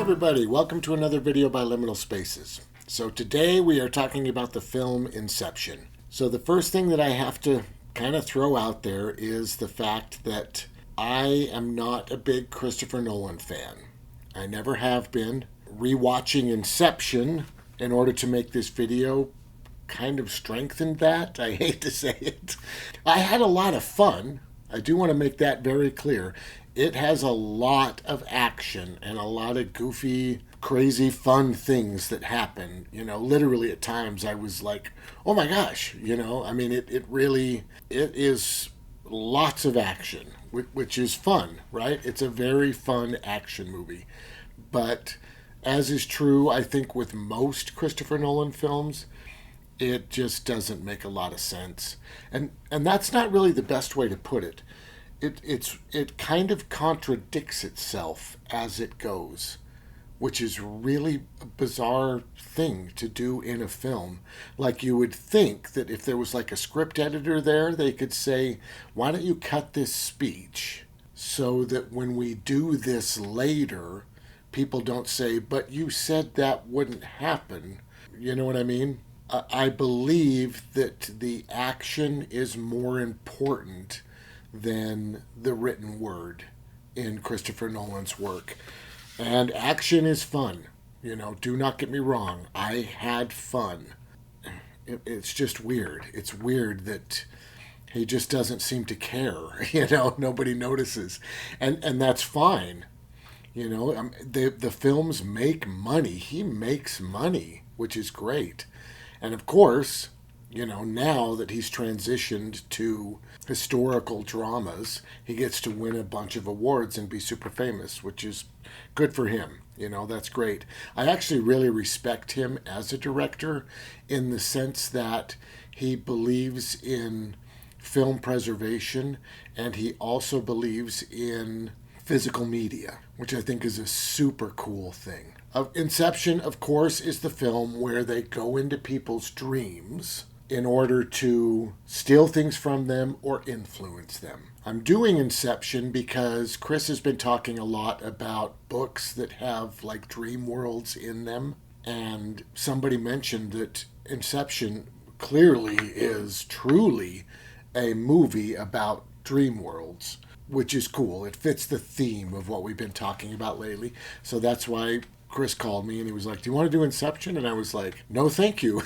everybody, welcome to another video by Liminal Spaces. So today we are talking about the film Inception. So the first thing that I have to kind of throw out there is the fact that I am not a big Christopher Nolan fan. I never have been. Rewatching Inception in order to make this video kind of strengthened that. I hate to say it. I had a lot of fun. I do want to make that very clear. It has a lot of action and a lot of goofy, crazy, fun things that happen. You know, literally at times I was like, oh my gosh, you know, I mean, it is lots of action, which is fun, right? It's a very fun action movie. But as is true, I think, with most Christopher Nolan films, it just doesn't make a lot of sense. And that's not really the best way to put it. It kind of contradicts itself as it goes, which is really a bizarre thing to do in a film. Like, you would think that if there was like a script editor there, they could say, why don't you cut this speech so that when we do this later, people don't say, but you said that wouldn't happen. You know what I mean? I believe that the action is more important than the written word in Christopher Nolan's work. And action is fun. You know, do not get me wrong. I had fun. It's just weird. It's weird that he just doesn't seem to care. You know, nobody notices. And that's fine. You know, the films make money. He makes money, which is great. And of course, you know, now that he's transitioned to historical dramas, he gets to win a bunch of awards and be super famous, which is good for him. You know, that's great. I actually really respect him as a director in the sense that he believes in film preservation and he also believes in physical media, which I think is a super cool thing. Inception, of course, is the film where they go into people's dreams in order to steal things from them or influence them. I'm doing Inception because Chris has been talking a lot about books that have like dream worlds in them. And somebody mentioned that Inception clearly is truly a movie about dream worlds, which is cool. It fits the theme of what we've been talking about lately. So that's why Chris called me and he was like, do you want to do Inception? And I was like, no, thank you.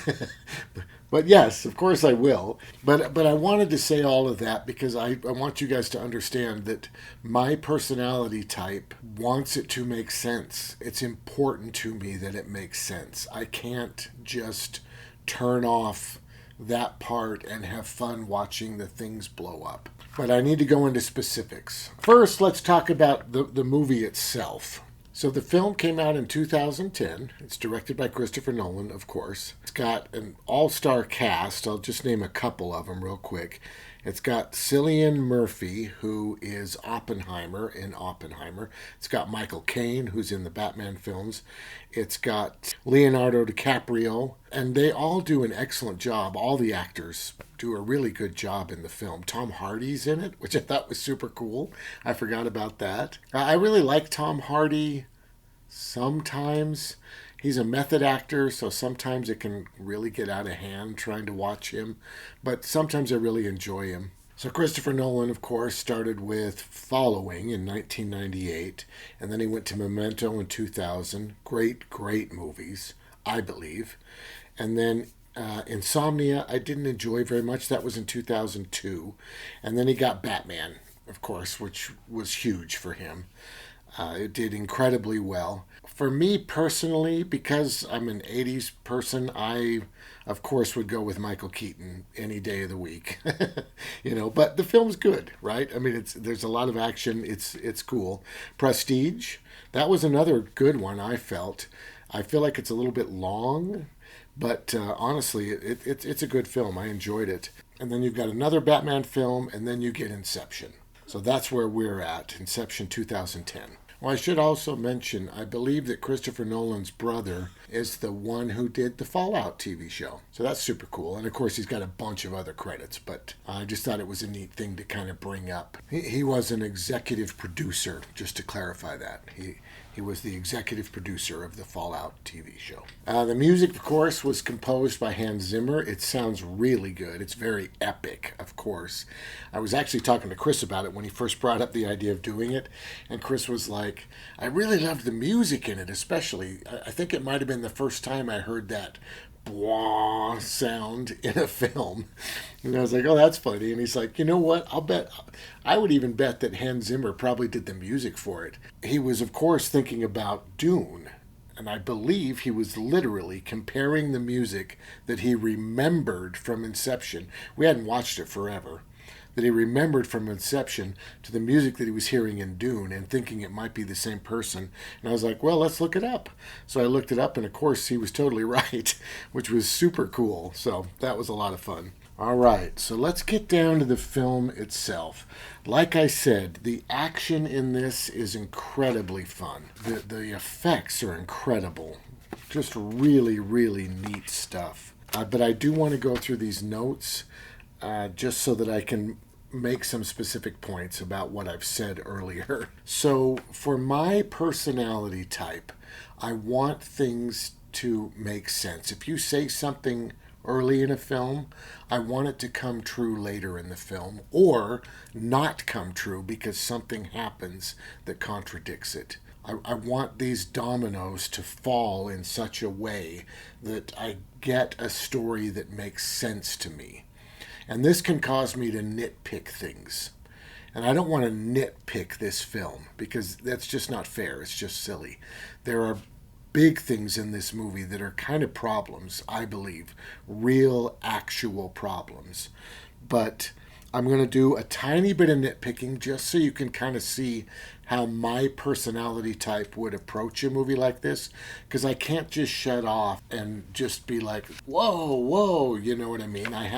But yes, of course I will. But I wanted to say all of that because I want you guys to understand that my personality type wants it to make sense. It's important to me that it makes sense. I can't just turn off that part and have fun watching the things blow up. But I need to go into specifics. First, let's talk about the movie itself. So the film came out in 2010. It's directed by Christopher Nolan, of course. It's got an all-star cast. I'll just name a couple of them real quick. It's got Cillian Murphy, who is Oppenheimer in Oppenheimer. It's got Michael Caine, who's in the Batman films. It's got Leonardo DiCaprio. And they all do an excellent job. All the actors do a really good job in the film. Tom Hardy's in it, which I thought was super cool. I forgot about that. I really like Tom Hardy sometimes. He's a method actor, so sometimes it can really get out of hand trying to watch him. But sometimes I really enjoy him. So Christopher Nolan, of course, started with Following in 1998. And then he went to Memento in 2000. Great movies, I believe. And then Insomnia, I didn't enjoy very much. That was in 2002. And then he got Batman, of course, which was huge for him. It did incredibly well. For me personally, because I'm an 80s person, I, of course, would go with Michael Keaton any day of the week. You know, but the film's good, right? I mean, there's a lot of action. It's cool. Prestige, that was another good one, I felt. I feel like it's a little bit long, but honestly, it's a good film. I enjoyed it. And then you've got another Batman film, and then you get Inception. So that's where we're at, Inception 2010. Well, I should also mention, I believe that Christopher Nolan's brother is the one who did the Fallout TV show. So that's super cool. And of course, he's got a bunch of other credits, but I just thought it was a neat thing to kind of bring up. He was an executive producer, just to clarify that. He He was the executive producer of the Fallout TV show. The music, of course, was composed by Hans Zimmer. It sounds really good. It's very epic, of course. I was actually talking to Chris about it when he first brought up the idea of doing it, and Chris was like, I really loved the music in it, especially. I think it might have been the first time I heard that blah sound in a film. And I was like, oh, that's funny. And he's like, you know what? I would even bet that Hans Zimmer probably did the music for it. He was, of course, thinking about Dune. And I believe he was literally comparing the music that he remembered from Inception. We hadn't watched it forever. That he remembered from Inception to the music that he was hearing in Dune and thinking it might be the same person. And I was like, well, let's look it up. So I looked it up, and of course he was totally right, which was super cool. So that was a lot of fun. All right, so let's get down to the film itself. Like I said, the action in this is incredibly fun. The effects are incredible. Just really, really neat stuff. But I do want to go through these notes just so that I can make some specific points about what I've said earlier. So for my personality type, I want things to make sense. If you say something early in a film, I want it to come true later in the film, or not come true because something happens that contradicts it. I want these dominoes to fall in such a way that I get a story that makes sense to me. And this can cause me to nitpick things. And I don't want to nitpick this film because that's just not fair. It's just silly. There are big things in this movie that are kind of problems, I believe. Real, actual problems. But I'm going to do a tiny bit of nitpicking just so you can kind of see how my personality type would approach a movie like this. Because I can't just shut off and just be like, whoa, you know what I mean? I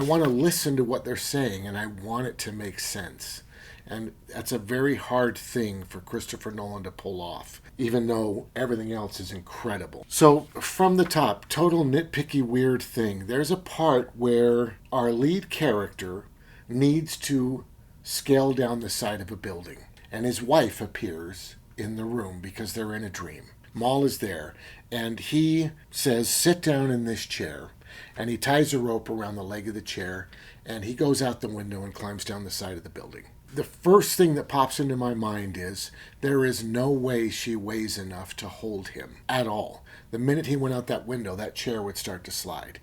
want to listen to what they're saying, and I want it to make sense. And that's a very hard thing for Christopher Nolan to pull off, even though everything else is incredible. So from the top, total nitpicky weird thing. There's a part where our lead character needs to scale down the side of a building. And his wife appears in the room because they're in a dream. Maul is there, and he says, sit down in this chair. And he ties a rope around the leg of the chair, and he goes out the window and climbs down the side of the building. The first thing that pops into my mind is there is no way she weighs enough to hold him at all. The minute he went out that window, that chair would start to slide,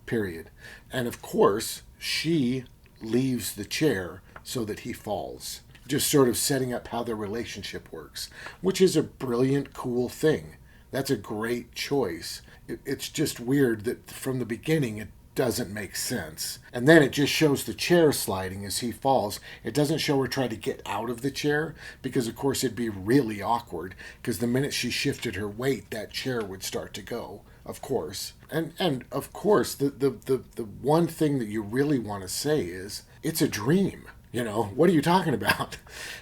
period. And of course, she leaves the chair so that he falls. Just sort of setting up how their relationship works, which is a brilliant, cool thing. That's a great choice. It's just weird that from the beginning it doesn't make sense. And then it just shows the chair sliding as he falls. It doesn't show her try to get out of the chair because, of course, it'd be really awkward because the minute she shifted her weight, that chair would start to go, of course. And of course, the one thing that you really want to say is, it's a dream. You know, what are you talking about?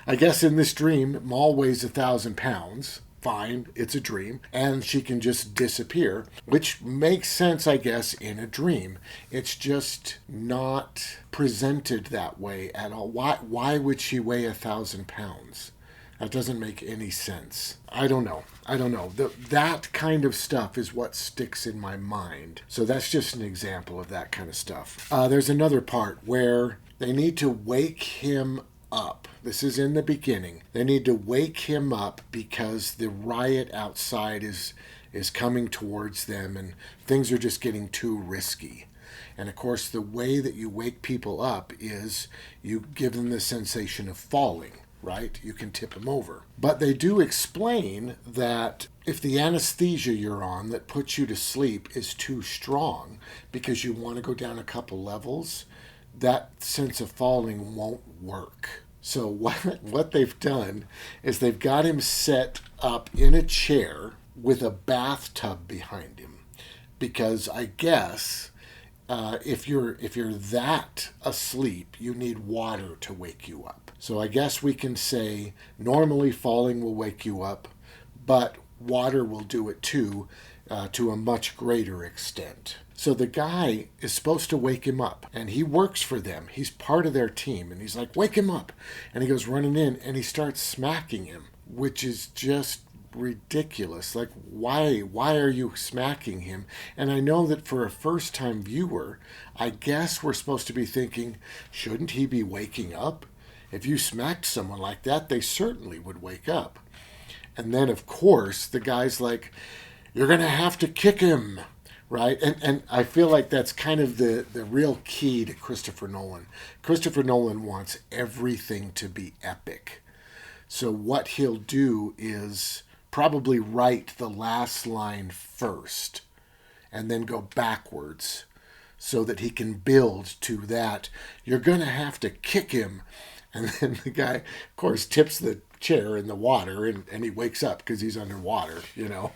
I guess in this dream, Maul weighs 1,000 pounds. Fine, it's a dream. And she can just disappear, which makes sense, I guess, in a dream. It's just not presented that way at all. Why would she weigh 1,000 pounds? That doesn't make any sense. I don't know. That kind of stuff is what sticks in my mind. So that's just an example of that kind of stuff. There's another part where they need to wake him up. This is in the beginning. They need to wake him up because the riot outside is coming towards them and things are just getting too risky. And of course, the way that you wake people up is you give them the sensation of falling, right? You can tip them over. But they do explain that if the anesthesia you're on that puts you to sleep is too strong because you want to go down a couple levels, that sense of falling won't work. So what they've done is they've got him set up in a chair with a bathtub behind him, because I guess if you're that asleep, you need water to wake you up. So I guess we can say normally falling will wake you up, but water will do it too, to a much greater extent. So the guy is supposed to wake him up, and he works for them. He's part of their team, and he's like, wake him up. And he goes running in, and he starts smacking him which is just ridiculous. Like, why are you smacking him? And I know that for a first time viewer, I guess we're supposed to be thinking, shouldn't he be waking up? If you smacked someone like that, they certainly would wake up. And then, of course, the guy's like, you're going to have to kick him, right? And I feel like that's kind of the real key to Christopher Nolan. Christopher Nolan wants everything to be epic. So what he'll do is probably write the last line first and then go backwards so that he can build to that. You're going to have to kick him. And then the guy, of course, tips the chair in the water and he wakes up because he's underwater, you know.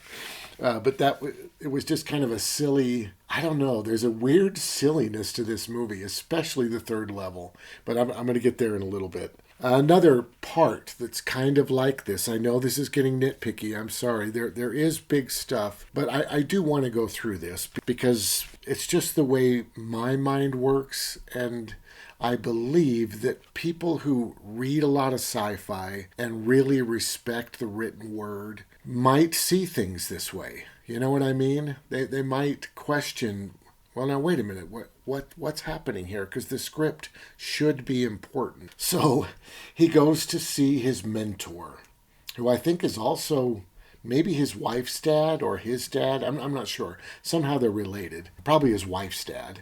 But it was just kind of a silly, I don't know, there's a weird silliness to this movie, especially the third level. But I'm going to get there in a little bit. Another part that's kind of like this, I know this is getting nitpicky, I'm sorry, there is big stuff, but I do want to go through this because it's just the way my mind works, and I believe that people who read a lot of sci-fi and really respect the written word might see things this way. You know what I mean? They might question, well, now wait a minute, what's happening here? Because the script should be important. So he goes to see his mentor, who I think is also maybe his wife's dad or his dad. I'm not sure. Somehow they're related. Probably his wife's dad.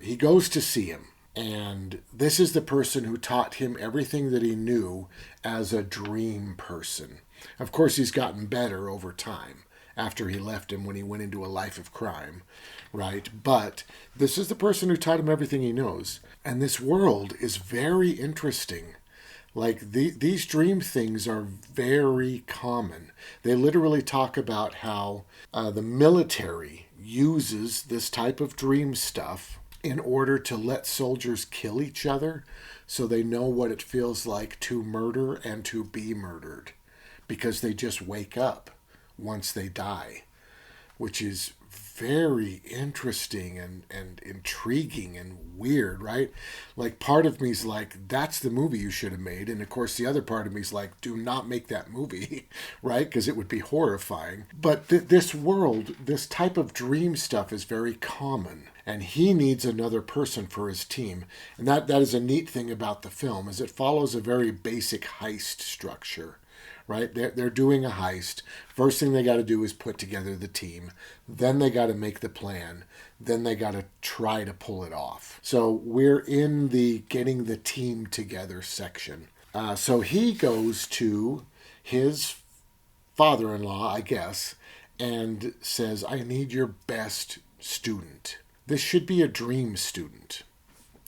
He goes to see him. And this is the person who taught him everything that he knew as a dream person. Of course, he's gotten better over time after he left him when he went into a life of crime, right? But this is the person who taught him everything he knows. And this world is very interesting. Like, these dream things are very common. They literally talk about how the military uses this type of dream stuff in order to let soldiers kill each other so they know what it feels like to murder and to be murdered, because they just wake up once they die, which is very interesting and intriguing and weird, right? Like, part of me's like, that's the movie you should have made. And of course, the other part of me's like, do not make that movie, right? Because it would be horrifying. But this world, this type of dream stuff is very common. And he needs another person for his team. And that is a neat thing about the film, is it follows a very basic heist structure. Right? They're doing a heist. First thing they got to do is put together the team. Then they got to make the plan. Then they got to try to pull it off. So we're in the getting the team together section. So he goes to his father-in-law, I guess, and says, I need your best student. This should be a dream student.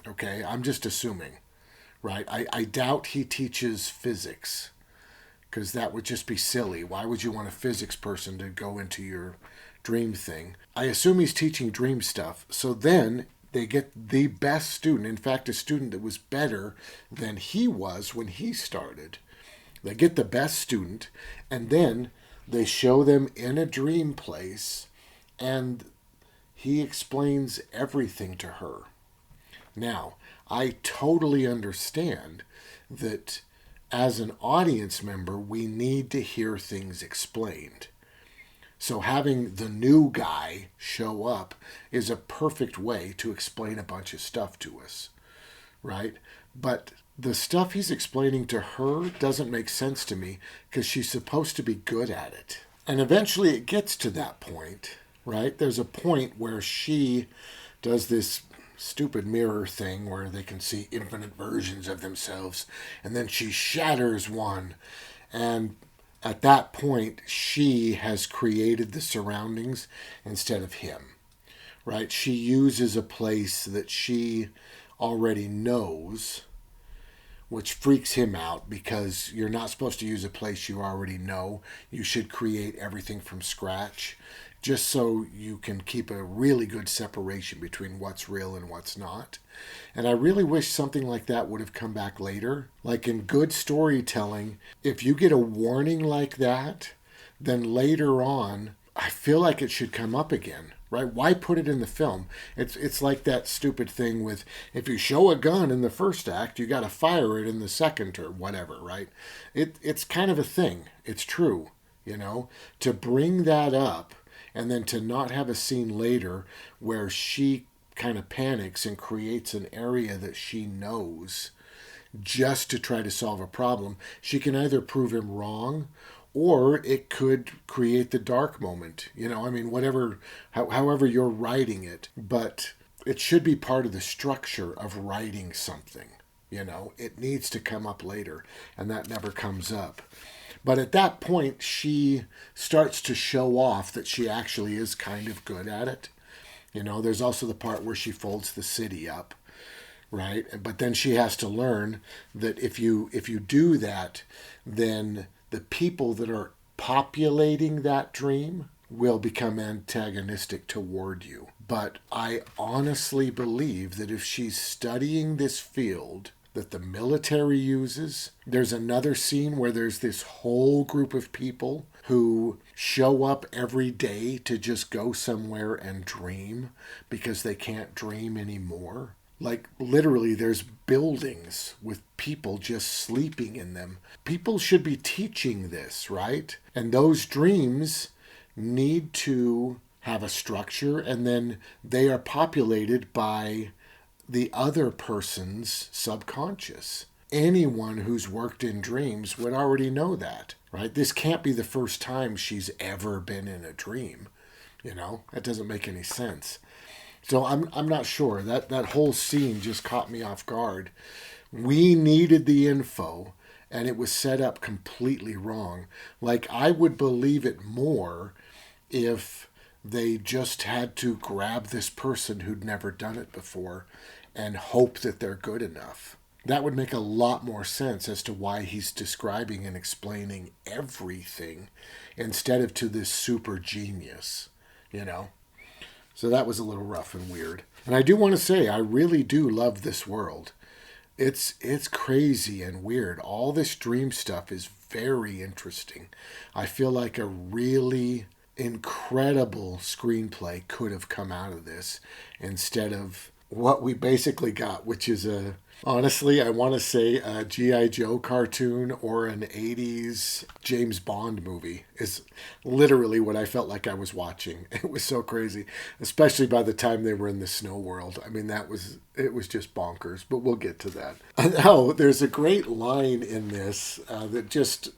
Okay? I'm just assuming. Right? I doubt he teaches physics, because that would just be silly. Why would you want a physics person to go into your dream thing? I assume he's teaching dream stuff. So then they get the best student. In fact, a student that was better than he was when he started. They get the best student, and then they show them in a dream place, and he explains everything to her. Now, I totally understand that as an audience member, we need to hear things explained. So having the new guy show up is a perfect way to explain a bunch of stuff to us, right? But the stuff he's explaining to her doesn't make sense to me, because she's supposed to be good at it. And eventually it gets to that point, right? There's a point where she does this stupid mirror thing where they can see infinite versions of themselves, and then she shatters one, and at that point she has created the surroundings instead of him, right? She uses a place that she already knows, which freaks him out, because you're not supposed to use a place you already know. You should create everything from scratch, just so you can keep a really good separation between what's real and what's not. And I really wish something like that would have come back later. Like in good storytelling, if you get a warning like that, then later on, I feel like it should come up again, right? Why put it in the film? It's like that stupid thing with, if you show a gun in the first act, you got to fire it in the second or whatever, right? It's kind of a thing. It's true, to bring that up and then to not have a scene later where she kind of panics and creates an area that she knows just to try to solve a problem. She can either prove him wrong, or it could create the dark moment. Whatever, however you're writing it, but it should be part of the structure of writing something. It needs to come up later, and that never comes up. But at that point, she starts to show off that she actually is kind of good at it. There's also the part where she folds the city up, right? But then she has to learn that if you do that, then the people that are populating that dream will become antagonistic toward you. But I honestly believe that if she's studying this field that the military uses, there's another scene where there's this whole group of people who show up every day to just go somewhere and dream because they can't dream anymore. Like, literally, there's buildings with people just sleeping in them. People should be teaching this, right? And those dreams need to have a structure, and then they are populated by the other person's subconscious. Anyone who's worked in dreams would already know that, right? This can't be the first time she's ever been in a dream. That doesn't make any sense. So I'm not sure. That whole scene just caught me off guard. We needed the info, and it was set up completely wrong. Like, I would believe it more if they just had to grab this person who'd never done it before and hope that they're good enough. That would make a lot more sense as to why he's describing and explaining everything instead of to this super genius, So that was a little rough and weird. And I do want to say, I really do love this world. It's crazy and weird. All this dream stuff is very interesting. I feel like a really incredible screenplay could have come out of this instead of what we basically got, which is honestly, I want to say a G.I. Joe cartoon or an 80s James Bond movie is literally what I felt like I was watching. It was so crazy, especially by the time they were in the snow world. It was just bonkers, but we'll get to that. Now, there's a great line in this that just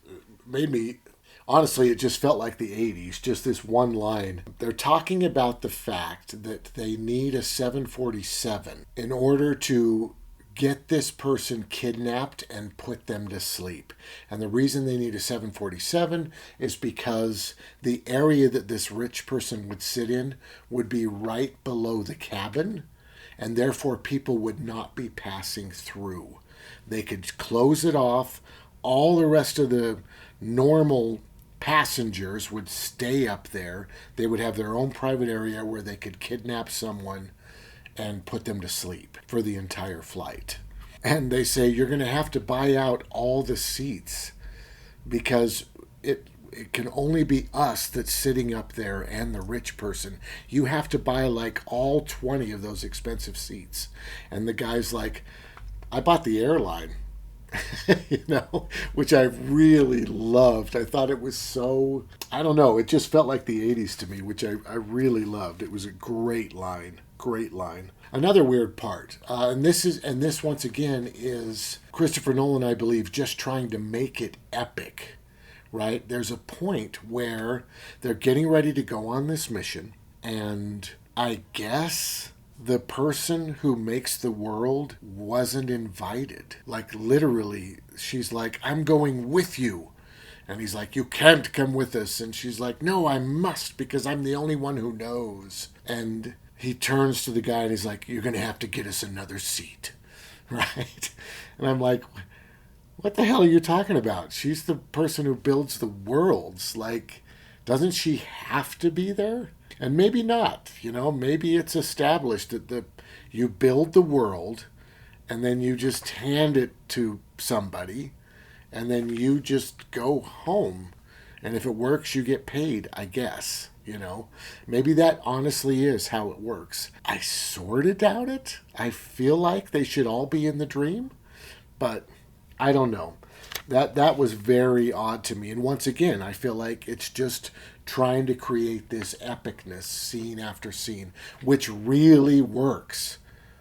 made me, honestly, it just felt like the 80s, just this one line. They're talking about the fact that they need a 747 in order to get this person kidnapped and put them to sleep. And the reason they need a 747 is because the area that this rich person would sit in would be right below the cabin, and therefore people would not be passing through. They could close it off. All the rest of the normal passengers would stay up there. They would have their own private area where they could kidnap someone and put them to sleep for the entire flight. And they say, you're going to have to buy out all the seats because it can only be us that's sitting up there and the rich person. You have to buy like all 20 of those expensive seats. And the guy's like, I bought the airline. Which I really loved. I thought it was so, I don't know, it just felt like the 80s to me, which I really loved. It was a great line. Another weird part, and this once again is Christopher Nolan, I believe, just trying to make it epic, right? There's a point where they're getting ready to go on this mission, and I guess the person who makes the world wasn't invited. Like, literally, she's like, I'm going with you. And he's like, you can't come with us. And she's like, no, I must because I'm the only one who knows. And he turns to the guy and he's like, you're going to have to get us another seat. Right? And I'm like, what the hell are you talking about? She's the person who builds the worlds. Like, doesn't she have to be there? And maybe not, maybe it's established that you build the world and then you just hand it to somebody and then you just go home. And if it works, you get paid, I guess, you know? Maybe that honestly is how it works. I sort of doubt it. I feel like they should all be in the dream, but I don't know. That was very odd to me. And once again, I feel like it's just trying to create this epicness scene after scene, which really works.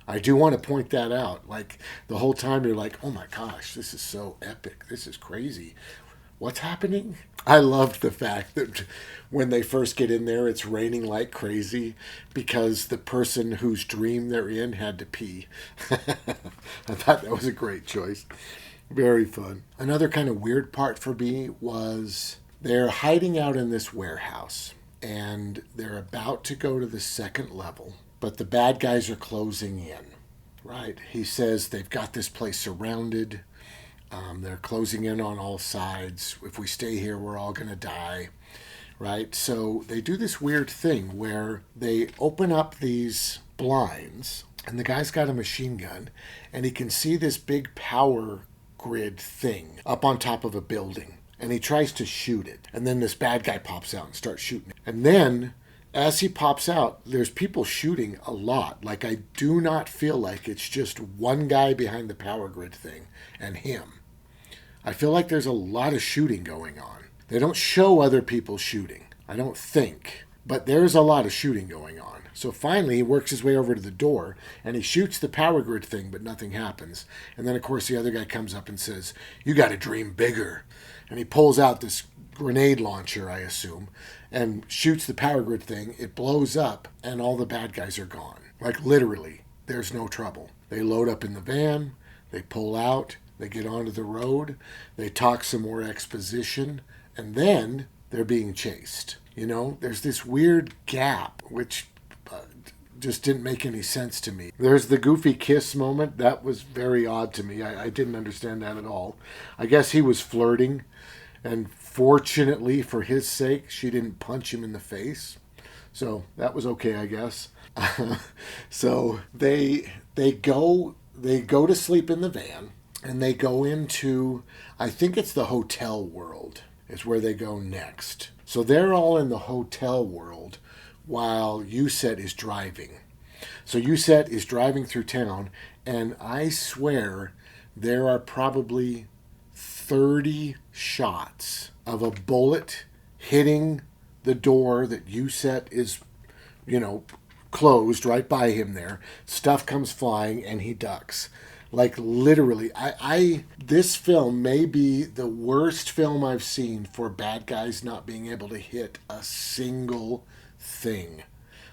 I do want to point that out. Like the whole time you're like, oh my gosh, this is so epic. This is crazy. What's happening? I loved the fact that when they first get in there, it's raining like crazy because the person whose dream they're in had to pee. I thought that was a great choice. Very fun. Another kind of weird part for me was they're hiding out in this warehouse and they're about to go to the second level, but the bad guys are closing in, right? He says they've got this place surrounded. They're closing in on all sides. If we stay here, we're all going to die, right? So they do this weird thing where they open up these blinds, and the guy's got a machine gun, and he can see this big power grid thing up on top of a building, and he tries to shoot it. And then this bad guy pops out and starts shooting it. And then as he pops out, there's people shooting a lot. Like, I do not feel like it's just one guy behind the power grid thing and him. I feel like there's a lot of shooting going on. They don't show other people shooting, I don't think. But there's a lot of shooting going on. So finally, he works his way over to the door, and he shoots the power grid thing, but nothing happens. And then, of course, the other guy comes up and says, you got to dream bigger. And he pulls out this grenade launcher, I assume, and shoots the power grid thing. It blows up, and all the bad guys are gone. Like, literally, there's no trouble. They load up in the van, they pull out, they get onto the road, they talk some more exposition, and then they're being chased. You know, there's this weird gap, which just didn't make any sense to me. There's the goofy kiss moment. That was very odd to me. I didn't understand that at all. I guess he was flirting, and fortunately for his sake, she didn't punch him in the face. So that was okay, I guess. So they go to sleep in the van, and they go into, I think it's the hotel world is where they go next. So they're all in the hotel world while Yuset is driving. So Yuset is driving through town, and I swear there are probably 30 shots of a bullet hitting the door that Yuset is, closed right by him there. Stuff comes flying, and he ducks. Like, literally, this film may be the worst film I've seen for bad guys not being able to hit a single thing.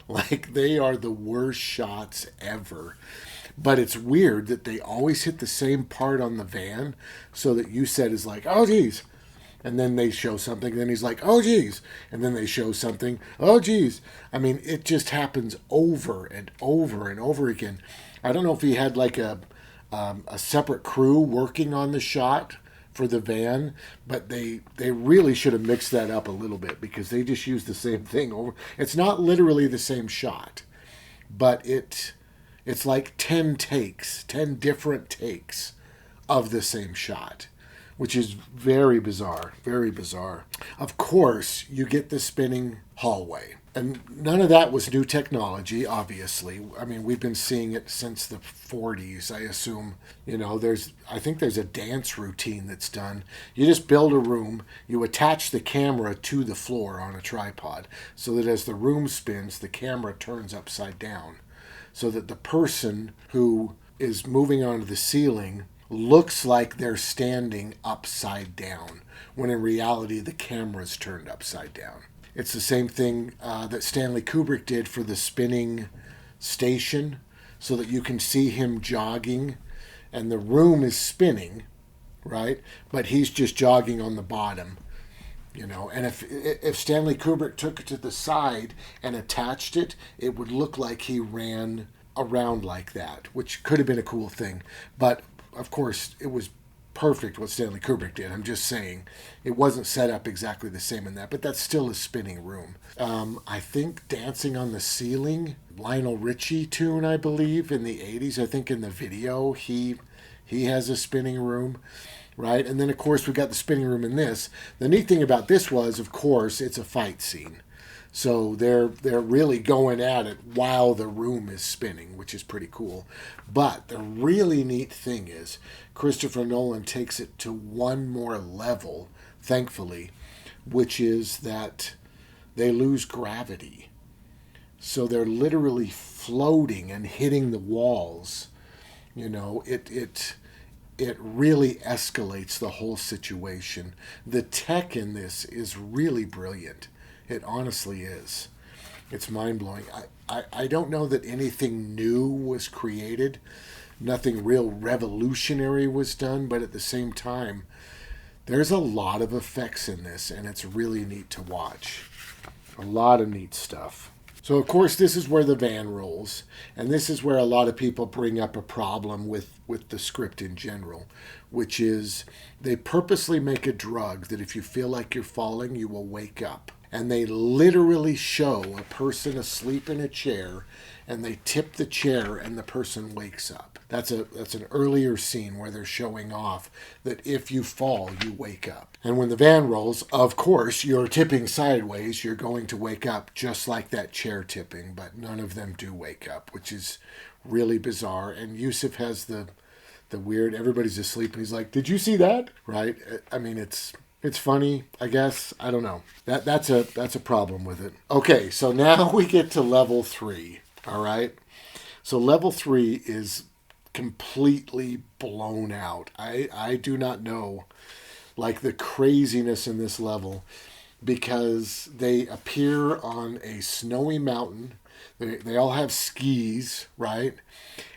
Like, they are the worst shots ever. But it's weird that they always hit the same part on the van, so that Yuset is like, oh, geez. And then they show something, then he's like, oh, geez. And then they show something, oh, geez. I mean, it just happens over and over and over again. I don't know if he had like a separate crew working on the shot for the van, but they really should have mixed that up a little bit, because they just used the same thing over. It's not literally the same shot, but it's like 10 different takes of the same shot, which is very bizarre, very bizarre. Of course, you get the spinning hallway. And none of that was new technology, obviously. I mean, we've been seeing it since the 40s, I assume. I think there's a dance routine that's done. You just build a room, you attach the camera to the floor on a tripod, so that as the room spins, the camera turns upside down, so that the person who is moving onto the ceiling looks like they're standing upside down, when in reality, the camera's turned upside down. It's the same thing that Stanley Kubrick did for the spinning station, so that you can see him jogging and the room is spinning, right? But he's just jogging on the bottom, And if Stanley Kubrick took it to the side and attached it, it would look like he ran around like that, which could have been a cool thing. But, of course, it was perfect what Stanley Kubrick did. I'm just saying it wasn't set up exactly the same in that, but that's still a spinning room. I think Dancing on the Ceiling, Lionel Richie tune, I believe, in the 80s. I think in the video he has a spinning room, right? And then, of course, we got the spinning room in this. The neat thing about this was, of course, it's a fight scene. So they're really going at it while the room is spinning, which is pretty cool. But the really neat thing is Christopher Nolan takes it to one more level, thankfully, which is that they lose gravity. So they're literally floating and hitting the walls. It really escalates the whole situation. The tech in this is really brilliant. It honestly is. It's mind-blowing. I don't know that anything new was created. Nothing real revolutionary was done, but at the same time, there's a lot of effects in this, and it's really neat to watch. A lot of neat stuff. So, of course, this is where the van rolls, and this is where a lot of people bring up a problem with the script in general, which is they purposely make a drug that if you feel like you're falling, you will wake up. And they literally show a person asleep in a chair, and they tip the chair, and the person wakes up. That's an earlier scene where they're showing off that if you fall, you wake up. And when the van rolls, of course, you're tipping sideways. You're going to wake up just like that chair tipping, but none of them do wake up, which is really bizarre. And Yusuf has the weird, everybody's asleep, and he's like, "Did you see that?" Right? I mean, it's funny, I guess. I don't know. That's a problem with it. Okay, so now we get to level 3. All right. So level 3 is completely blown out. I do not know, like, the craziness in this level, because they appear on a snowy mountain. They all have skis, right?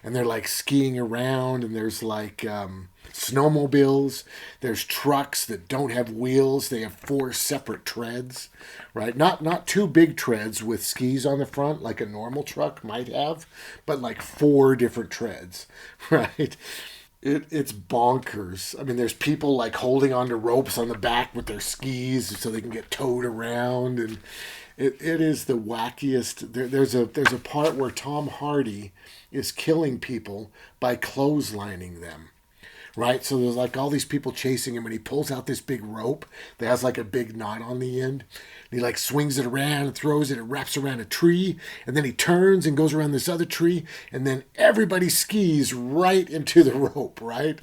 And they're like skiing around, and there's like snowmobiles. There's trucks that don't have wheels. They have 4 separate treads, right? Not 2 big treads with skis on the front like a normal truck might have, but like 4 different treads, right? It's bonkers. I mean, there's people like holding onto ropes on the back with their skis so they can get towed around, and it is the wackiest. There's a part where Tom Hardy is killing people by clotheslining them. Right? So there's like all these people chasing him, and he pulls out this big rope that has like a big knot on the end. And he like swings it around and throws it. It wraps around a tree, and then he turns and goes around this other tree, and then everybody skis right into the rope, right?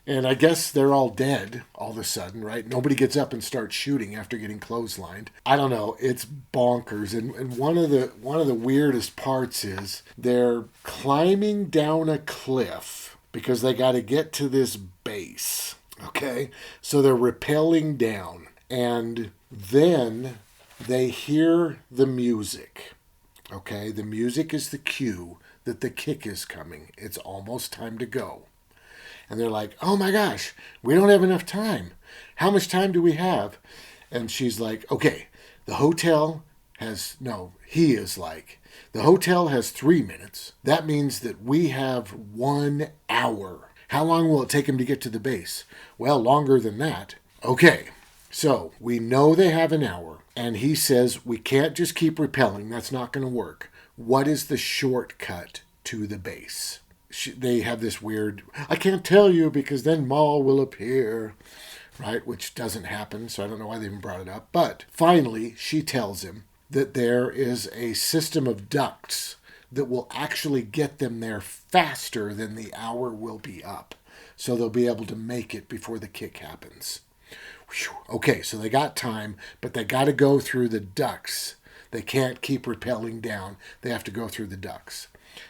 And I guess they're all dead all of a sudden, right? Nobody gets up and starts shooting after getting clotheslined. I don't know. It's bonkers. And one of the weirdest parts is they're climbing down a cliff because they got to get to this base, okay? So they're rappelling down, and then they hear the music, okay? The music is the cue that the kick is coming. It's almost time to go. And they're like, "Oh my gosh, we don't have enough time. How much time do we have?" And she's like, "Okay, the hotel has," no, he is like, "The hotel has 3 minutes. That means that we have 1 hour. How long will it take him to get to the base?" "Well, longer than that." "Okay, so we know they have an hour." And he says, "We can't just keep rappelling. That's not going to work. What is the shortcut to the base?" They have this weird, "I can't tell you because then Maul will appear," right? Which doesn't happen, so I don't know why they even brought it up. But finally, she tells him that there is a system of ducts that will actually get them there faster than the hour will be up. So they'll be able to make it before the kick happens. Whew. Okay, so they got time, but they got to go through the ducts. They can't keep rappelling down. They have to go through the ducts.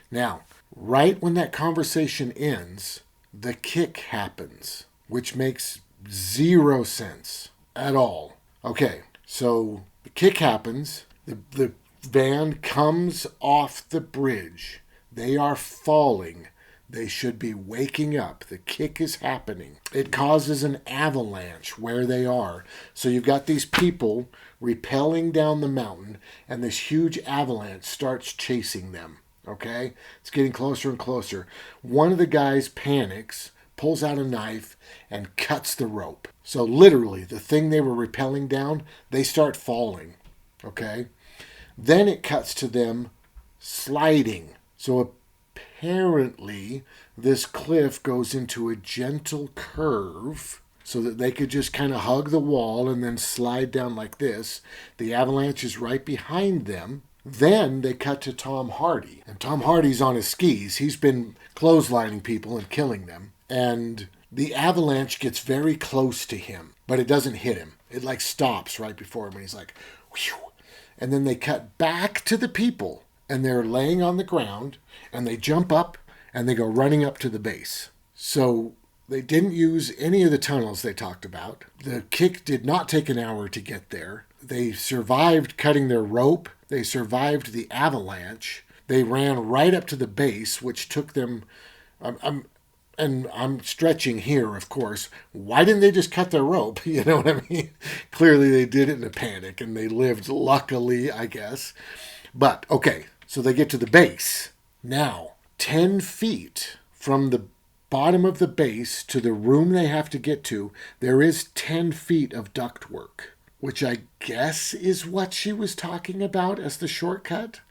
Now, right when that conversation ends, the kick happens, which makes 0 sense at all. Okay, so the kick happens. The van comes off the bridge. They are falling. They should be waking up. The kick is happening. It causes an avalanche where they are. So you've got these people rappelling down the mountain, and this huge avalanche starts chasing them. Okay? It's getting closer and closer. One of the guys panics, pulls out a knife, and cuts the rope. So literally, the thing they were rappelling down, they start falling. Okay? Then it cuts to them sliding. So apparently, this cliff goes into a gentle curve. so that they could just kind of hug the wall and then slide down like this. The avalanche is right behind them. Then they cut to Tom Hardy. And Tom Hardy's on his skis. He's been clotheslining people and killing them. And the avalanche gets very close to him, but it doesn't hit him. It like stops right before him and he's like, whew. And then they cut back to the people and they're laying on the ground and they jump up and they go running up to the base. So they didn't use any of the tunnels they talked about. The kick did not take an hour to get there. They survived cutting their rope. They survived the avalanche. They ran right up to the base, which took them... I'm stretching here, of course. Why didn't they just cut their rope? You know what I mean? Clearly they did it in a panic, and they lived luckily, I guess. But, okay, so they get to the base. Now, 10 feet from the bottom of the base to the room they have to get to, there is 10 feet of ductwork, which I guess is what she was talking about as the shortcut.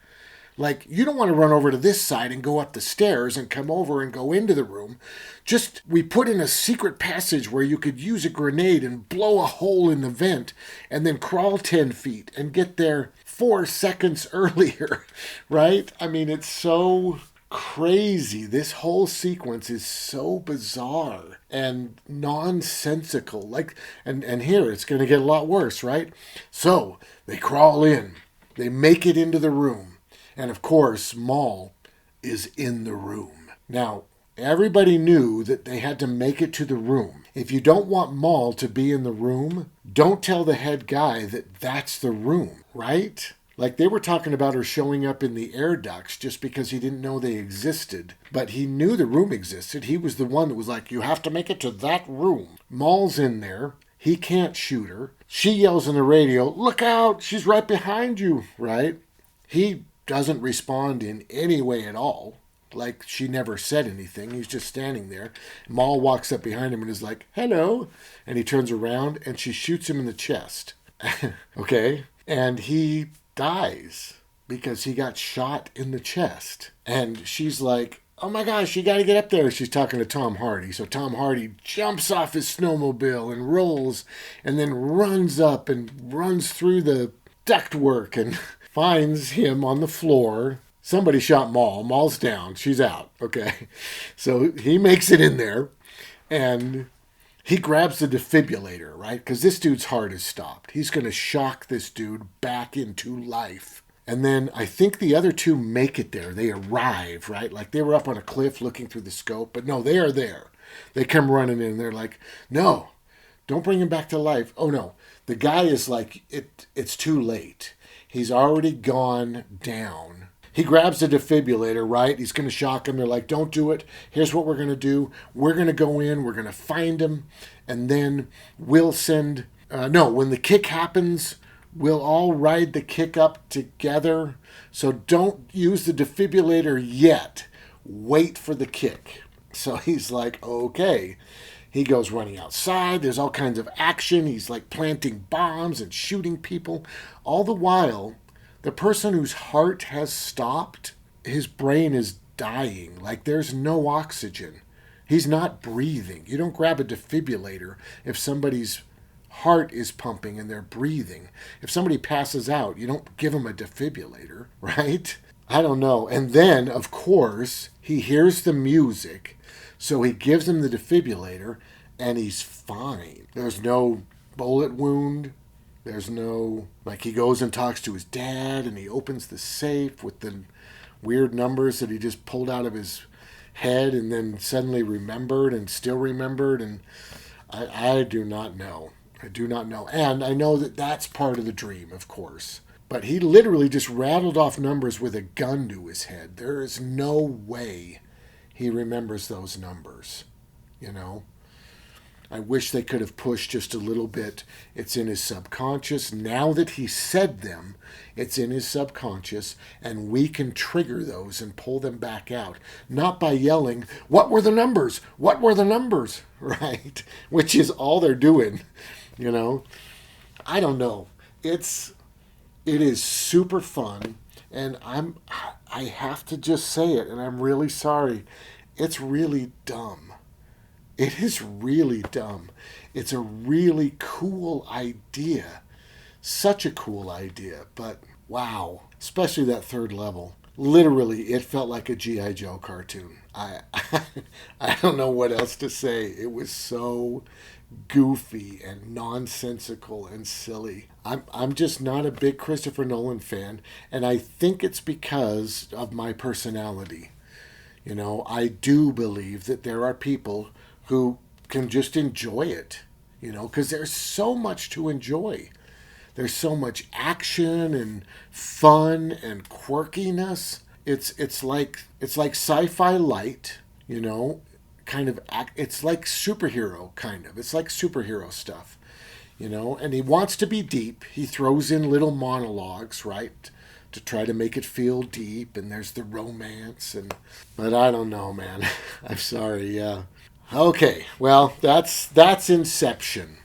Like, you don't want to run over to this side and go up the stairs and come over and go into the room. Just, we put in a secret passage where you could use a grenade and blow a hole in the vent and then crawl 10 feet and get there 4 seconds earlier, right? I mean, it's so crazy. This whole sequence is so bizarre and nonsensical. Like, and here, it's going to get a lot worse, right? So, they crawl in. They make it into the room. And of course, Maul is in the room. Now, everybody knew that they had to make it to the room. If you don't want Maul to be in the room, don't tell the head guy that that's the room, right? Like they were talking about her showing up in the air ducts just because he didn't know they existed. But he knew the room existed. He was the one that was like, you have to make it to that room. Maul's in there. He can't shoot her. She yells on the radio, look out, she's right behind you, right? He doesn't respond in any way at all. Like she never said anything. He's just standing there. Maul walks up behind him and is like, hello. And he turns around and she shoots him in the chest. Okay? And he dies because he got shot in the chest. And she's like, oh my gosh, you got to get up there. She's talking to Tom Hardy. So Tom Hardy jumps off his snowmobile and rolls and then runs up and runs through the ductwork and finds him on the floor. Somebody shot Maul. Maul's down. She's out. Okay. So he makes it in there and he grabs the defibrillator, right? Because this dude's heart is stopped. He's going to shock this dude back into life. And then I think the other two make it there. They arrive, right? Like they were up on a cliff looking through the scope, but no, they are there. They come running in. They're like, no, don't bring him back to life. Oh no. The guy is like, it's too late. He's already gone down. He grabs the defibrillator, right? He's going to shock him. They're like, don't do it. Here's what we're going to do. We're going to go in. We're going to find him. And then we'll send... when the kick happens, we'll all ride the kick up together. So don't use the defibrillator yet. Wait for the kick. So he's like, okay. He goes running outside. There's all kinds of action. He's like planting bombs and shooting people. All the while, the person whose heart has stopped, his brain is dying. Like there's no oxygen. He's not breathing. You don't grab a defibrillator if somebody's heart is pumping and they're breathing. If somebody passes out, you don't give them a defibrillator, right? I don't know. And then, of course, he hears the music. So he gives him the defibrillator, and he's fine. There's no bullet wound. There's no... Like, he goes and talks to his dad, and he opens the safe with the weird numbers that he just pulled out of his head and then suddenly remembered and still remembered. And I do not know. I do not know. And I know that that's part of the dream, of course. But he literally just rattled off numbers with a gun to his head. There is no way he remembers those numbers, you know. I wish they could have pushed just a little bit. It's in his subconscious. Now that he said them, it's in his subconscious, and we can trigger those and pull them back out. Not by yelling, what were the numbers? What were the numbers? Right? Which is all they're doing, you know. I don't know. It is super fun. And I have to just say it, and I'm really sorry. It's really dumb. It is really dumb. It's a really cool idea. Such a cool idea, but wow, especially that third level. Literally, it felt like a G.I. Joe cartoon. I don't know what else to say. It was so goofy and nonsensical and silly. I'm just not a big Christopher Nolan fan, and I think it's because of my personality. You know, I do believe that there are people who can just enjoy it, you know, because there's so much to enjoy. There's so much action and fun and quirkiness. It's like sci-fi light, you know, kind of it's like superhero kind of. It's like superhero stuff, you know, and he wants to be deep. He throws in little monologues, right? To try to make it feel deep, and there's the romance and but I don't know, man. I'm sorry, yeah. Okay, well, that's Inception.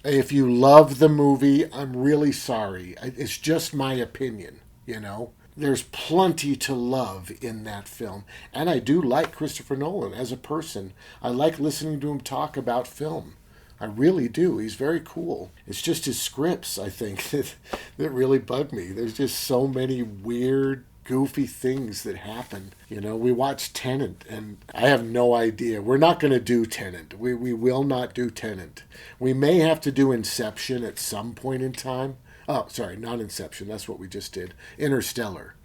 If you love the movie, I'm really sorry. It's just my opinion, you know. There's plenty to love in that film. And I do like Christopher Nolan as a person. I like listening to him talk about film. I really do. He's very cool. It's just his scripts, I think, that really bug me. There's just so many weird, goofy things that happen. You know, we watched Tenet, and I have no idea. We're not going to do Tenet. We will not do Tenet. We may have to do Inception at some point in time. Oh, sorry, not Inception. That's what we just did. Interstellar.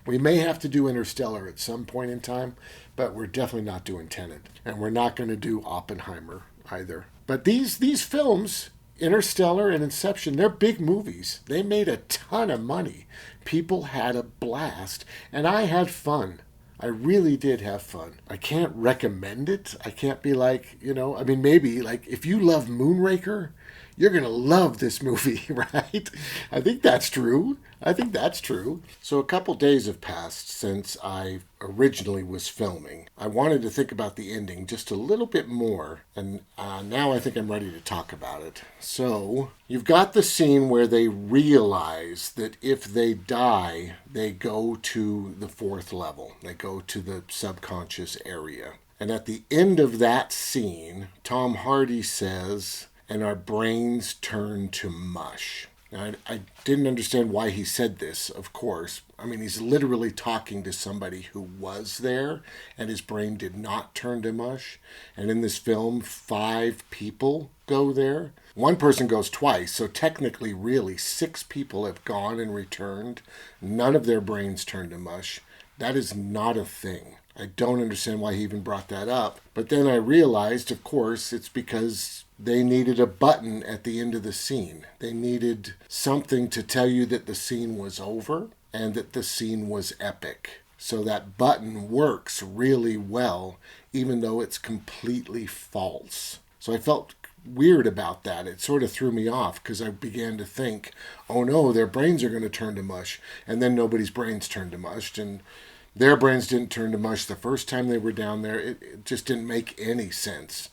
We may have to do Interstellar at some point in time, but we're definitely not doing Tenet. And we're not going to do Oppenheimer either. But these films, Interstellar and Inception, they're big movies. They made a ton of money. People had a blast, and I had fun. I really did have fun. I can't recommend it. I can't be like, you know, I mean, maybe like if you love Moonraker, you're going to love this movie, right? I think that's true. So a couple days have passed since I originally was filming. I wanted to think about the ending just a little bit more, and now I think I'm ready to talk about it. So you've got the scene where they realize that if they die, they go to the fourth level. They go to the subconscious area. And at the end of that scene, Tom Hardy says, and our brains turn to mush. Now, I didn't understand why he said this, of course. I mean, he's literally talking to somebody who was there, and his brain did not turn to mush. And in this film, 5 people go there. One person goes twice, so technically, really, 6 people have gone and returned. None of their brains turned to mush. That is not a thing. I don't understand why he even brought that up. But then I realized, of course, it's because they needed a button at the end of the scene. They needed something to tell you that the scene was over and that the scene was epic. So that button works really well, even though it's completely false. So I felt weird about that. It sort of threw me off because I began to think, oh no, their brains are going to turn to mush. And then nobody's brains turned to mush. And their brains didn't turn to mush the first time they were down there. It just didn't make any sense.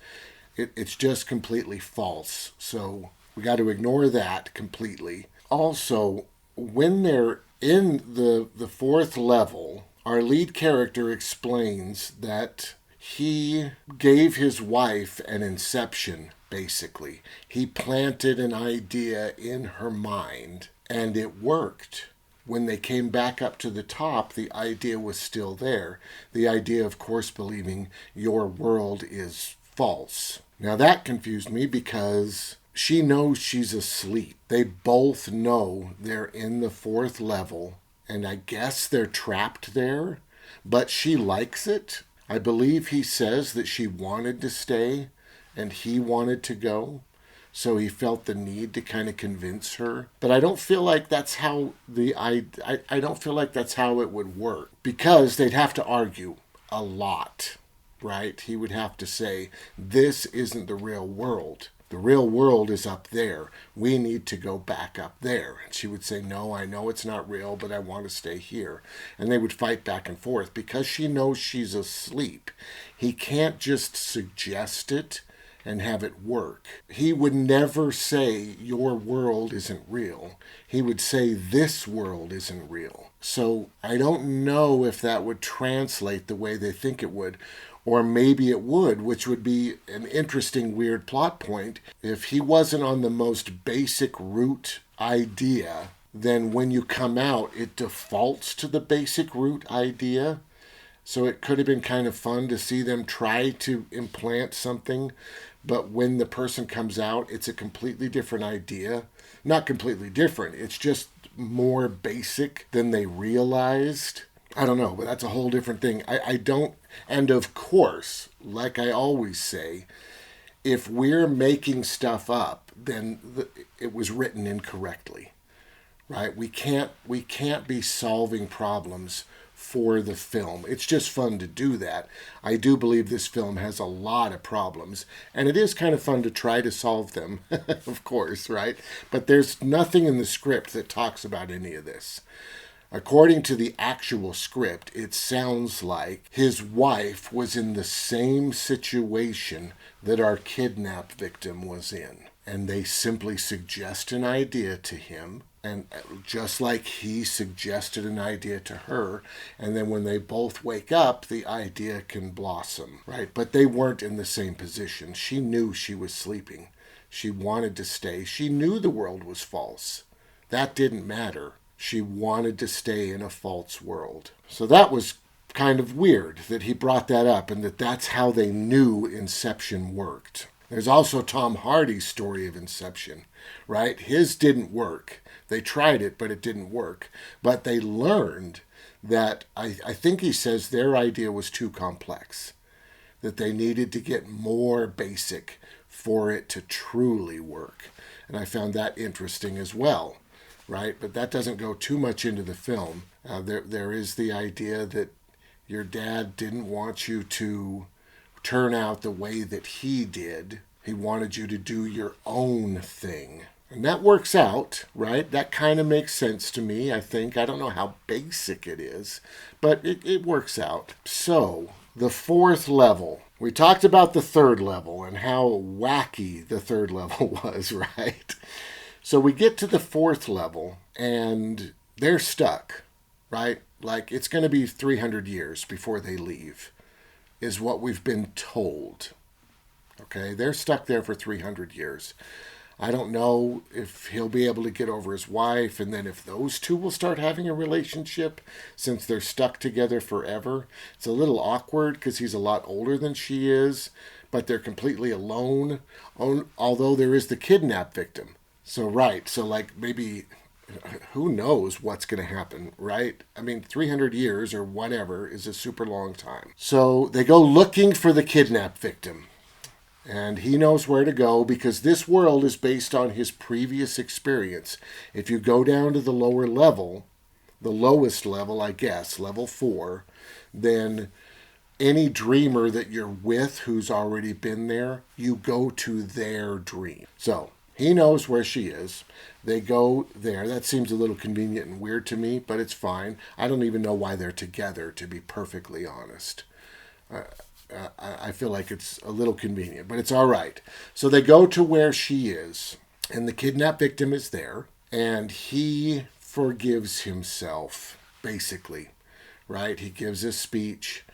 It's just completely false. So we got to ignore that completely. Also, when they're in the fourth level, our lead character explains that he gave his wife an inception, basically. He planted an idea in her mind, and it worked. When they came back up to the top, the idea was still there. The idea, of course, believing your world is false. Now that confused me because she knows she's asleep. They both know they're in the fourth level, and I guess they're trapped there, but she likes it. I believe he says that she wanted to stay and he wanted to go. So he felt the need to kind of convince her. But I don't feel like that's how I don't feel like that's how it would work. Because they'd have to argue a lot, right? He would have to say, this isn't the real world. The real world is up there. We need to go back up there. And she would say, no, I know it's not real, but I want to stay here. And they would fight back and forth. Because she knows she's asleep, he can't just suggest it and have it work. He would never say your world isn't real. He would say this world isn't real. So I don't know if that would translate the way they think it would. Or maybe it would, which would be an interesting, weird plot point. If he wasn't on the most basic root idea, then when you come out, it defaults to the basic root idea. So it could have been kind of fun to see them try to implant something, but when the person comes out, it's a completely different idea. Not completely different, it's just more basic than they realized. I don't know, but that's a whole different thing. I don't, and of course, like I always say, if we're making stuff up, then it was written incorrectly, right? We can't be solving problems for the film. It's just fun to do that. I do believe this film has a lot of problems, and it is kind of fun to try to solve them, of course, right? But there's nothing in the script that talks about any of this. According to the actual script, it sounds like his wife was in the same situation that our kidnap victim was in. And they simply suggest an idea to him, and just like he suggested an idea to her, and then when they both wake up, the idea can blossom, right? But they weren't in the same position. She knew she was sleeping. She wanted to stay. She knew the world was false. That didn't matter. She wanted to stay in a false world. So that was kind of weird that he brought that up, and that's how they knew Inception worked. There's also Tom Hardy's story of Inception, right? His didn't work. They tried it, but it didn't work. But they learned that, I think he says their idea was too complex, that they needed to get more basic for it to truly work. And I found that interesting as well, right? But that doesn't go too much into the film. There is the idea that your dad didn't want you to turn out the way that he did. He wanted you to do your own thing. And that works out, right? That kind of makes sense to me, I think. I don't know how basic it is, but it works out. So, the fourth level. We talked about the third level and how wacky the third level was, right? So we get to the fourth level and they're stuck, right? Like it's going to be 300 years before they leave, is what we've been told. Okay, they're stuck there for 300 years. I don't know if he'll be able to get over his wife, and then if those two will start having a relationship since they're stuck together forever. It's a little awkward because he's a lot older than she is, but they're completely alone, although there is the kidnap victim. So, right, so like maybe who knows what's going to happen, right? I mean, 300 years or whatever is a super long time. So they go looking for the kidnap victim. And he knows where to go because this world is based on his previous experience. If you go down to the lower level, the lowest level, I guess, level 4, then any dreamer that you're with who's already been there, you go to their dream. So he knows where she is. They go there. That seems a little convenient and weird to me, but it's fine. I don't even know why they're together, to be perfectly honest. I feel like it's a little convenient, but it's all right. So they go to where she is, and the kidnapped victim is there, and he forgives himself, basically, right? He gives a speech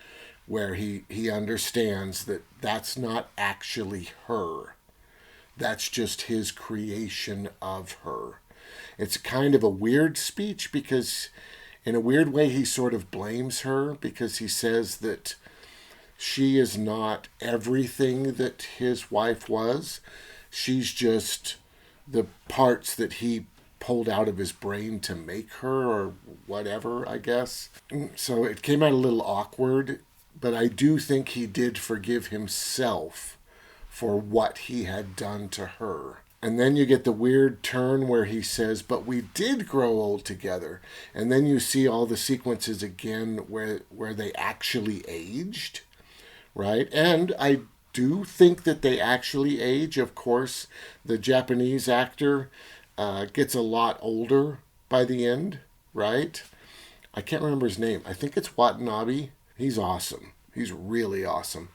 where he understands that that's not actually her. That's just his creation of her. It's kind of a weird speech because in a weird way he sort of blames her because he says that she is not everything that his wife was. She's just the parts that he pulled out of his brain to make her or whatever, I guess. So it came out a little awkward, but I do think he did forgive himself for what he had done to her. And then you get the weird turn where he says, but we did grow old together. And then you see all the sequences again where they actually aged. Right? And I do think that they actually age. Of course, the Japanese actor gets a lot older by the end, right? I can't remember his name. I think it's Watanabe. He's awesome. He's really awesome.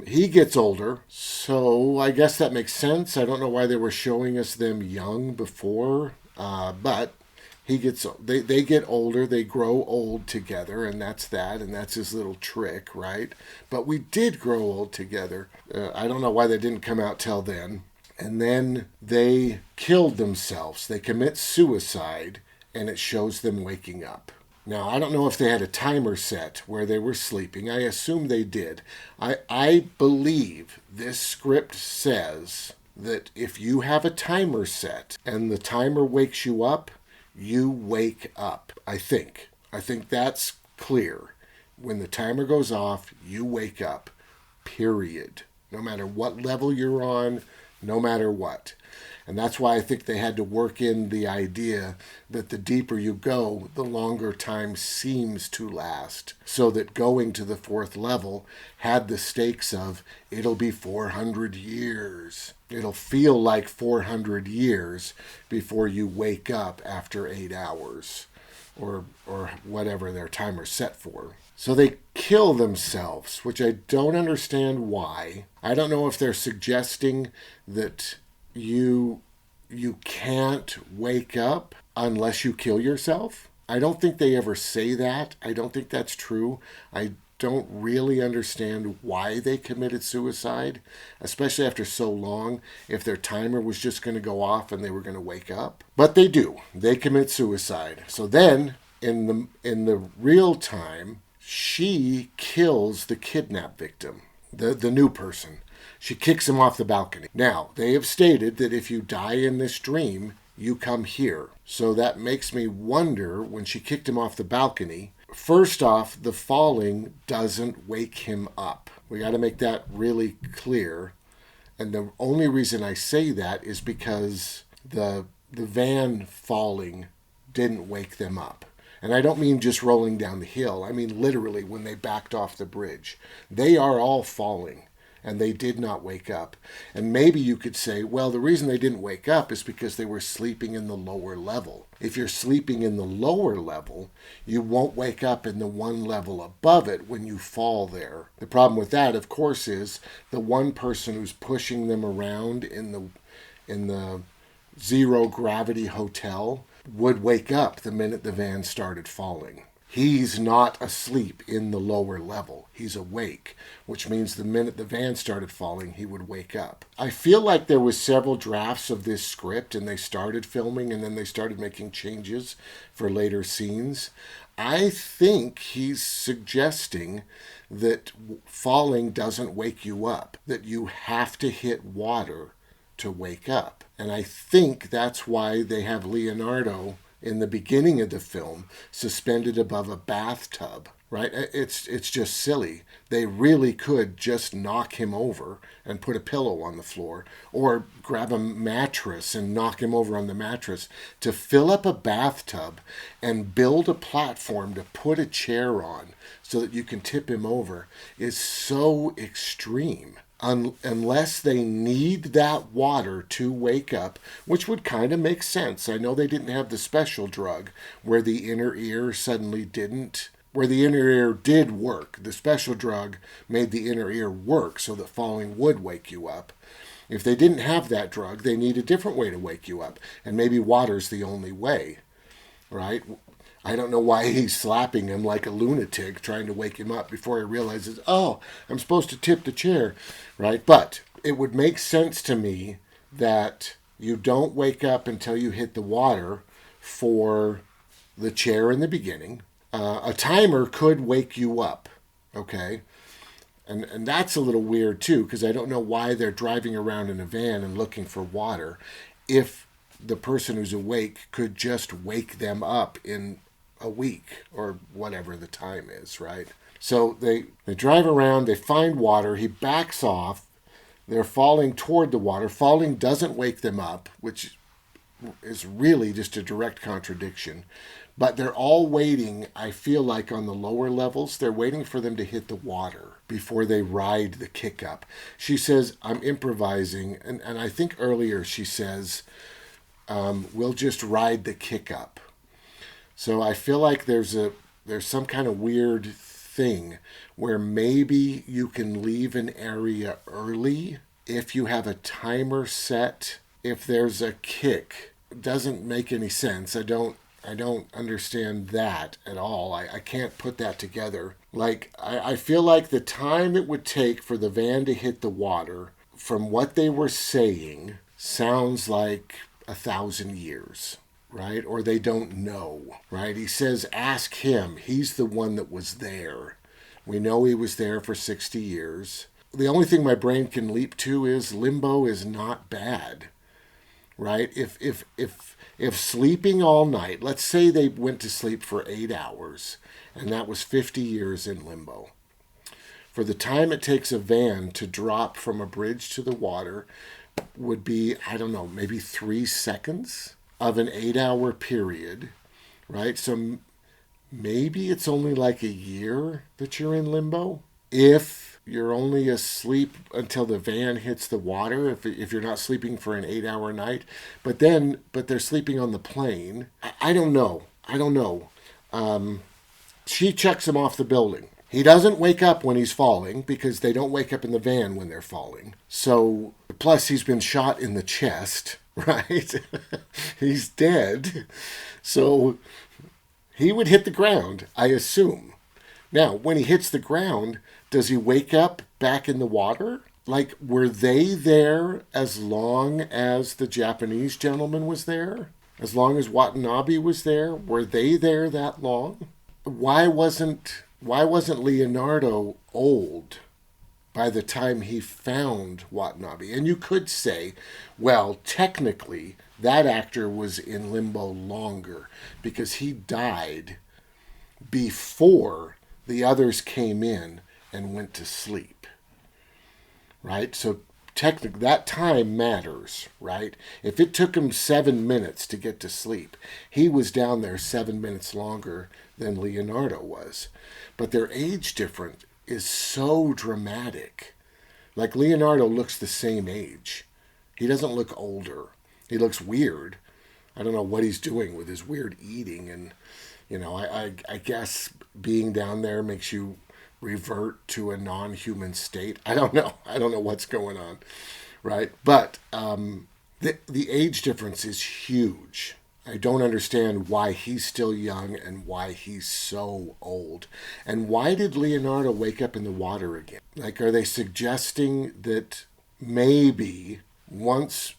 He gets older, so I guess that makes sense. I don't know why they were showing us them young before, but They get older, they grow old together, and that's that, and that's his little trick, right? But we did grow old together. I don't know why they didn't come out till then. And then they killed themselves. They commit suicide, and it shows them waking up. Now, I don't know if they had a timer set where they were sleeping. I assume they did. I believe this script says that if you have a timer set and the timer wakes you up, you wake up. I think that's clear. When the timer goes off, you wake up. Period. No matter what level you're on, no matter what. And that's why I think they had to work in the idea that the deeper you go, the longer time seems to last. So that going to the fourth level had the stakes of, it'll be 400 years. It'll feel like 400 years before you wake up after 8 hours. Or whatever their timer's set for. So they kill themselves, which I don't understand why. I don't know if they're suggesting that you can't wake up unless you kill yourself. I don't think they ever say that. I don't think that's true. I don't really understand why they committed suicide, especially after so long, if their timer was just going to go off and they were going to wake up. But they do. They commit suicide. So then, in the real time, she kills the kidnap victim, the new person. She kicks him off the balcony. Now, they have stated that if you die in this dream, you come here. So that makes me wonder, when she kicked him off the balcony, first off, the falling doesn't wake him up. We got to make that really clear. And the only reason I say that is because the van falling didn't wake them up. And I don't mean just rolling down the hill. I mean literally when they backed off the bridge. They are all falling, and they did not wake up. And maybe you could say, well, the reason they didn't wake up is because they were sleeping in the lower level. If you're sleeping in the lower level, you won't wake up in the one level above it when you fall there. The problem with that, of course, is the one person who's pushing them around in the zero gravity hotel would wake up the minute the van started falling. He's not asleep in the lower level. He's awake, which means the minute the van started falling, he would wake up. I feel like there was several drafts of this script, and they started filming, and then they started making changes for later scenes. I think he's suggesting that falling doesn't wake you up, that you have to hit water to wake up. And I think that's why they have Leonardo in the beginning of the film suspended above a bathtub, right? It's just silly. They really could just knock him over and put a pillow on the floor, or grab a mattress and knock him over on the mattress. To fill up a bathtub and build a platform to put a chair on so that you can tip him over is so extreme. Unless they need that water to wake up, which would kind of make sense. I know they didn't have the special drug where the inner ear suddenly didn't, where the inner ear did work. The special drug made the inner ear work so that falling would wake you up. If they didn't have that drug, they need a different way to wake you up. And maybe water's the only way, right? I don't know why he's slapping him like a lunatic, trying to wake him up before he realizes, oh, I'm supposed to tip the chair, right? But it would make sense to me that you don't wake up until you hit the water for the chair in the beginning. A timer could wake you up, okay? And that's a little weird too, because I don't know why they're driving around in a van and looking for water if the person who's awake could just wake them up in a week or whatever the time is, right? So they drive around, they find water, he backs off, they're falling toward the water. Falling doesn't wake them up, which is really just a direct contradiction. But they're all waiting, I feel like on the lower levels, they're waiting for them to hit the water before they ride the kick up. She says, I'm improvising, and I think earlier she says, we'll just ride the kick up. So I feel like there's some kind of weird thing where maybe you can leave an area early if you have a timer set. If there's a kick, it doesn't make any sense. I don't I don't understand that at all. I can't put that together. Like, I feel like the time it would take for the van to hit the water, from what they were saying, sounds like 1,000 years, right? Or they don't know, right? He says, ask him. He's the one that was there. We know he was there for 60 years. The only thing my brain can leap to is Limbo is not bad, right? If sleeping all night, let's say they went to sleep for 8 hours, and that was 50 years in Limbo. For the time it takes a van to drop from a bridge to the water would be, I don't know, maybe 3 seconds of an 8 hour period, right? So maybe it's only like a year that you're in limbo. If you're only asleep until the van hits the water, if you're not sleeping for an 8 hour night, but they're sleeping on the plane. I don't know. She checks him off the building. He doesn't wake up when he's falling because they don't wake up in the van when they're falling. So, plus he's been shot in the chest, right? He's dead. So he would hit the ground, I assume. Now, when he hits the ground, does he wake up back in the water? Like, were they there as long as the Japanese gentleman was there? As long as Watanabe was there? Were they there that long? Why wasn't Leonardo old by the time he found Watanabe? And you could say, well, technically, that actor was in limbo longer because he died before the others came in and went to sleep, right? So technically, that time matters, right? If it took him 7 minutes to get to sleep, he was down there 7 minutes longer than Leonardo was. But their age difference is so dramatic. Like, Leonardo looks the same age. He doesn't look older. He looks weird. I don't know what he's doing with his weird eating. And, I guess being down there makes you revert to a non-human state. I don't know. I don't know what's going on, right? But the age difference is huge. I don't understand why he's still young and why he's so old. And why did Leonardo wake up in the water again? Like, are they suggesting that maybe once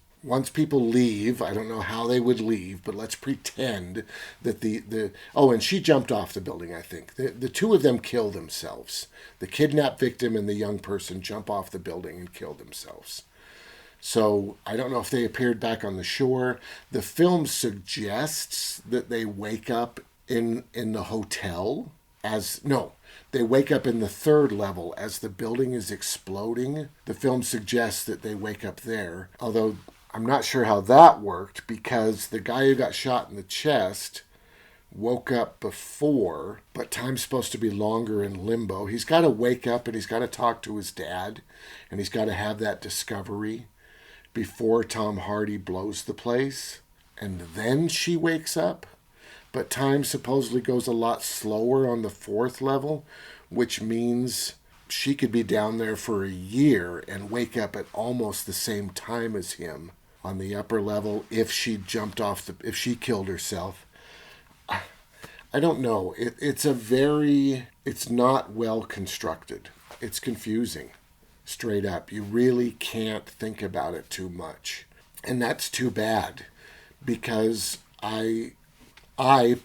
people leave, I don't know how they would leave, but let's pretend that and she jumped off the building, I think. The two of them kill themselves. The kidnapped victim and the young person jump off the building and kill themselves. So I don't know if they appeared back on the shore. The film suggests that they wake up in the hotel they wake up in the third level as the building is exploding. The film suggests that they wake up there, although I'm not sure how that worked because the guy who got shot in the chest woke up before, but time's supposed to be longer in limbo. He's got to wake up and he's got to talk to his dad and he's got to have that discovery before Tom Hardy blows the place, and then she wakes up. But time supposedly goes a lot slower on the fourth level, which means she could be down there for a year and wake up at almost the same time as him on the upper level if she killed herself. I don't know. It's not well constructed. It's confusing. Straight up. You really can't think about it too much. And that's too bad because I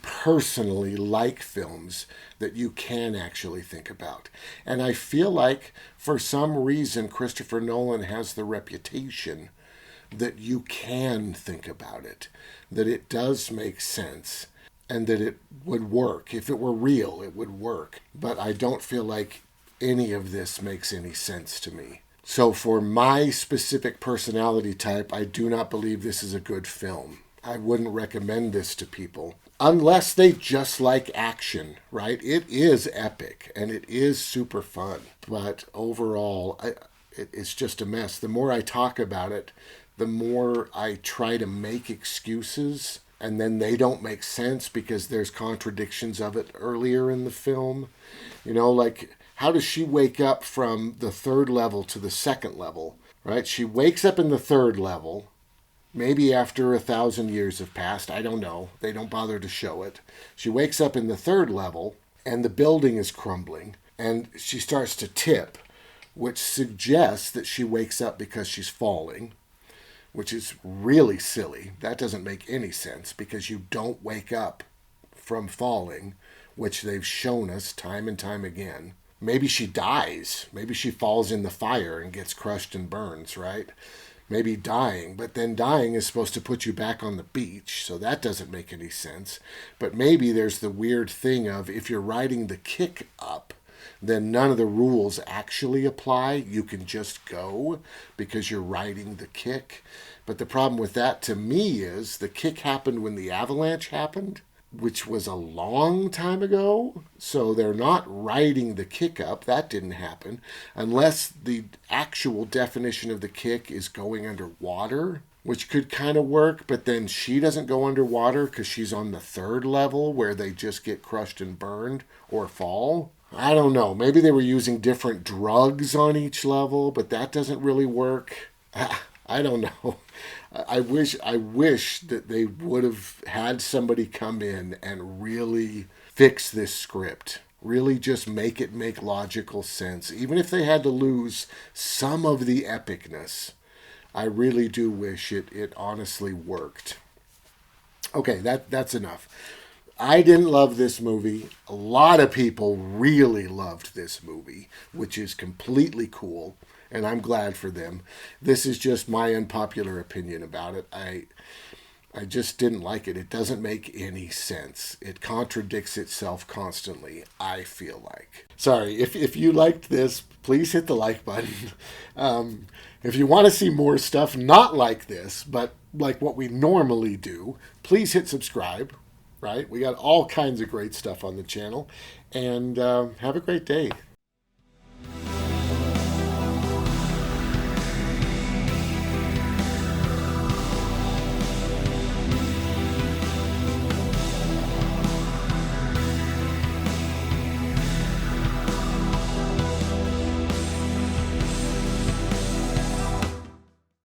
personally like films that you can actually think about. And I feel like for some reason Christopher Nolan has the reputation that you can think about it, that it does make sense, and that it would work. If it were real, it would work. But I don't feel like any of this makes any sense to me. So for my specific personality type, I do not believe this is a good film. I wouldn't recommend this to people unless they just like action, right? It is epic and it is super fun. But overall, it's just a mess. The more I talk about it, the more I try to make excuses, and then they don't make sense because there's contradictions of it earlier in the film. Like, how does she wake up from the third level to the second level, right? She wakes up in the third level, Maybe after 1,000 years have passed, I don't know. They don't bother to show it. She wakes up in the third level, and the building is crumbling, and she starts to tip, which suggests that she wakes up because she's falling, which is really silly. That doesn't make any sense because you don't wake up from falling, which they've shown us time and time again. Maybe she dies. Maybe she falls in the fire and gets crushed and burns, right? Maybe dying, but then dying is supposed to put you back on the beach, so that doesn't make any sense. But maybe there's the weird thing of if you're riding the kick up, then none of the rules actually apply. You can just go because you're riding the kick. But the problem with that to me is the kick happened when the avalanche happened, which was a long time ago. So they're not riding the kick up. That didn't happen. Unless the actual definition of the kick is going underwater, which could kind of work. But then she doesn't go underwater because she's on the third level where they just get crushed and burned or fall. I don't know. Maybe they were using different drugs on each level, but that doesn't really work. I don't know. I wish that they would have had somebody come in and really fix this script. Really just make it make logical sense. Even if they had to lose some of the epicness, I really do wish it honestly worked. Okay, that's enough. I didn't love this movie. A lot of people really loved this movie, which is completely cool, and I'm glad for them. This is just my unpopular opinion about it. I just didn't like it. It doesn't make any sense. It contradicts itself constantly, I feel like. Sorry, if you liked this, please hit the like button. If you want to see more stuff not like this, but like what we normally do, please hit subscribe. Right? We got all kinds of great stuff on the channel. And have a great day.